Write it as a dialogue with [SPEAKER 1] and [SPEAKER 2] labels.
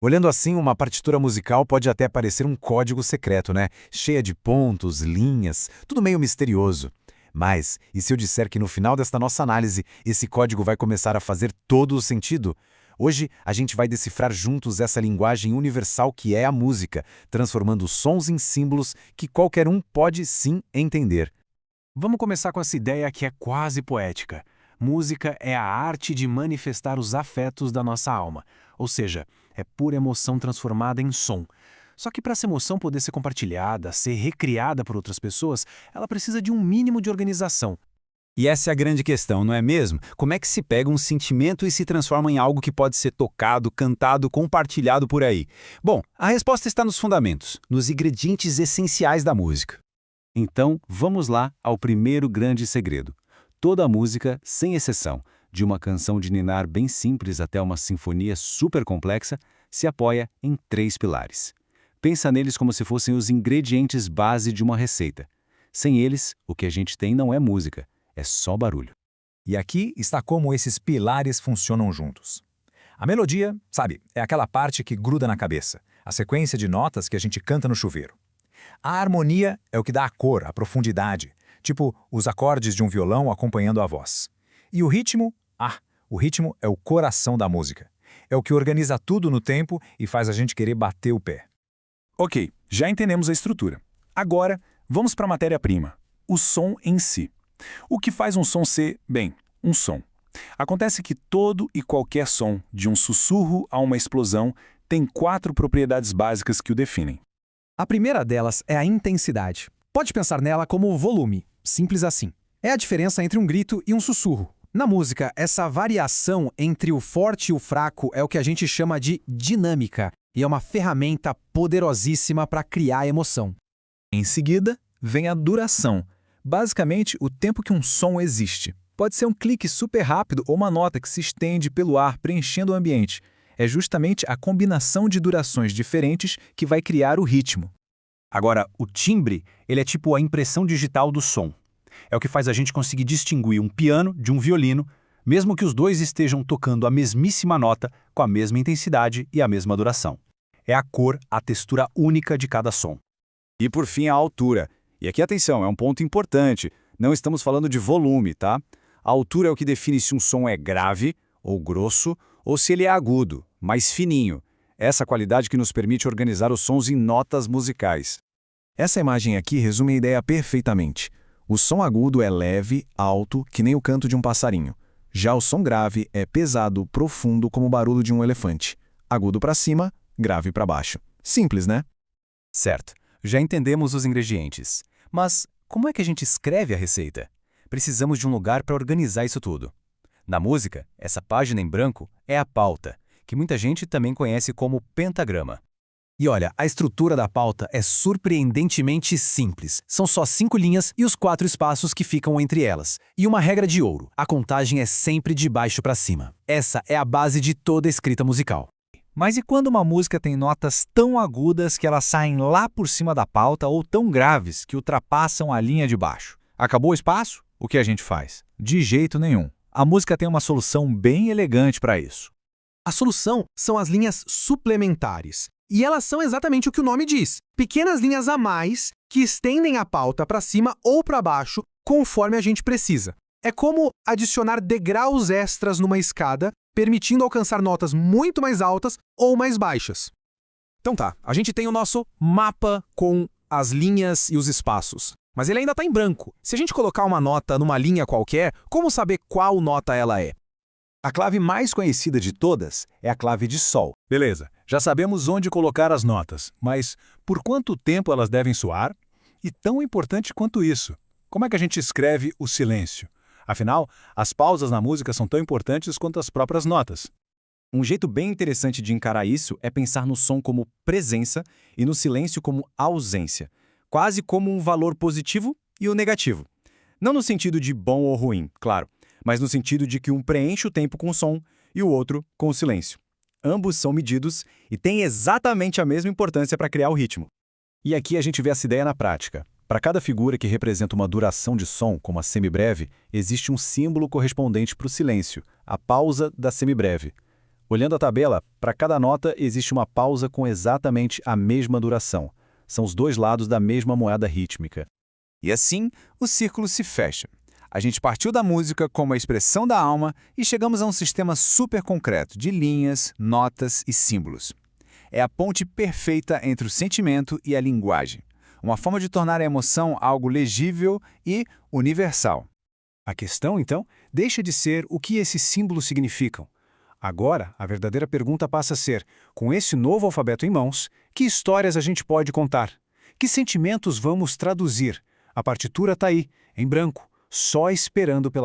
[SPEAKER 1] Olhando assim, uma partitura musical pode até parecer um código secreto, né? Cheia de pontos, linhas, tudo meio misterioso. Mas, e se eu disser que no final desta nossa análise, esse código vai começar a fazer todo o sentido? Hoje, a gente vai decifrar juntos essa linguagem universal que é a música, transformando sons em símbolos que qualquer um pode sim entender.
[SPEAKER 2] Vamos começar com essa ideia que é quase poética. Música é a arte de manifestar os afetos da nossa alma, ou seja, é pura emoção transformada em som. Só que para essa emoção poder ser compartilhada, ser recriada por outras pessoas, ela precisa de um mínimo de organização.
[SPEAKER 3] E essa é a grande questão, não é mesmo? Como é que se pega um sentimento e se transforma em algo que pode ser tocado, cantado, compartilhado por aí? Bom, a resposta está nos fundamentos, nos ingredientes essenciais da música.
[SPEAKER 2] Então, vamos lá ao primeiro grande segredo. Toda música, sem exceção, de uma canção de ninar bem simples até uma sinfonia super complexa, se apoia em três pilares. Pensa neles como se fossem os ingredientes base de uma receita. Sem eles, o que a gente tem não é música, é só barulho.
[SPEAKER 4] E aqui está como esses pilares funcionam juntos. A melodia, sabe, é aquela parte que gruda na cabeça, a sequência de notas que a gente canta no chuveiro. A harmonia é o que dá a cor, a profundidade, tipo os acordes de um violão acompanhando a voz. E o ritmo? O ritmo é o coração da música. É o que organiza tudo no tempo e faz a gente querer bater o pé.
[SPEAKER 5] Ok, já entendemos a estrutura. Agora, vamos para a matéria-prima, o som em si. O que faz um som ser, bem, um som? Acontece que todo e qualquer som, de um sussurro a uma explosão, tem 4 propriedades básicas que o definem.
[SPEAKER 6] A primeira delas é a intensidade. Pode pensar nela como volume, simples assim. É a diferença entre um grito e um sussurro. Na música, essa variação entre o forte e o fraco é o que a gente chama de dinâmica, e é uma ferramenta poderosíssima para criar emoção.
[SPEAKER 7] Em seguida, vem a duração. Basicamente, o tempo que um som existe. Pode ser um clique super rápido ou uma nota que se estende pelo ar, preenchendo o ambiente. É justamente a combinação de durações diferentes que vai criar o ritmo.
[SPEAKER 3] Agora, o timbre, ele é tipo a impressão digital do som. É o que faz a gente conseguir distinguir um piano de um violino, mesmo que os dois estejam tocando a mesmíssima nota, com a mesma intensidade e a mesma duração. É a cor, a textura única de cada som.
[SPEAKER 1] E por fim, a altura. E aqui atenção, é um ponto importante. Não estamos falando de volume, tá? A altura é o que define se um som é grave ou grosso, ou se ele é agudo, mais fininho. Essa qualidade que nos permite organizar os sons em notas musicais.
[SPEAKER 8] Essa imagem aqui resume a ideia perfeitamente. O som agudo é leve, alto, que nem o canto de um passarinho. Já o som grave é pesado, profundo, como o barulho de um elefante. Agudo para cima, grave para baixo. Simples, né?
[SPEAKER 2] Certo, já entendemos os ingredientes. Mas como é que a gente escreve a receita? Precisamos de um lugar para organizar isso tudo. Na música, essa página em branco é a pauta, que muita gente também conhece como pentagrama.
[SPEAKER 6] E olha, a estrutura da pauta é surpreendentemente simples. São só 5 linhas e os 4 espaços que ficam entre elas. E uma regra de ouro, a contagem é sempre de baixo para cima. Essa é a base de toda escrita musical.
[SPEAKER 7] Mas e quando uma música tem notas tão agudas que elas saem lá por cima da pauta ou tão graves que ultrapassam a linha de baixo? Acabou o espaço? O que a gente faz? De jeito nenhum. A música tem uma solução bem elegante para isso.
[SPEAKER 6] A solução são as linhas suplementares. E elas são exatamente o que o nome diz. Pequenas linhas a mais que estendem a pauta para cima ou para baixo conforme a gente precisa. É como adicionar degraus extras numa escada, permitindo alcançar notas muito mais altas ou mais baixas. Então tá, a gente tem o nosso mapa com as linhas e os espaços. Mas ele ainda está em branco. Se a gente colocar uma nota numa linha qualquer, como saber qual nota ela é?
[SPEAKER 3] A clave mais conhecida de todas é a clave de Sol.
[SPEAKER 5] Beleza, já sabemos onde colocar as notas, mas por quanto tempo elas devem soar? E tão importante quanto isso, como é que a gente escreve o silêncio? Afinal, as pausas na música são tão importantes quanto as próprias notas.
[SPEAKER 1] Um jeito bem interessante de encarar isso é pensar no som como presença e no silêncio como ausência, quase como um valor positivo e o negativo. Não no sentido de bom ou ruim, claro, mas no sentido de que um preenche o tempo com o som e o outro com o silêncio. Ambos são medidos e têm exatamente a mesma importância para criar o ritmo. E aqui a gente vê essa ideia na prática. Para cada figura que representa uma duração de som, como a semibreve, existe um símbolo correspondente para o silêncio, a pausa da semibreve.
[SPEAKER 2] Olhando a tabela, para cada nota existe uma pausa com exatamente a mesma duração. São os dois lados da mesma moeda rítmica.
[SPEAKER 1] E assim, o círculo se fecha. A gente partiu da música como a expressão da alma e chegamos a um sistema super concreto de linhas, notas e símbolos. É a ponte perfeita entre o sentimento e a linguagem. Uma forma de tornar a emoção algo legível e universal.
[SPEAKER 3] A questão, então, deixa de ser o que esses símbolos significam. Agora, a verdadeira pergunta passa a ser, com esse novo alfabeto em mãos, que histórias a gente pode contar? Que sentimentos vamos traduzir? A partitura está aí, em branco, só esperando pela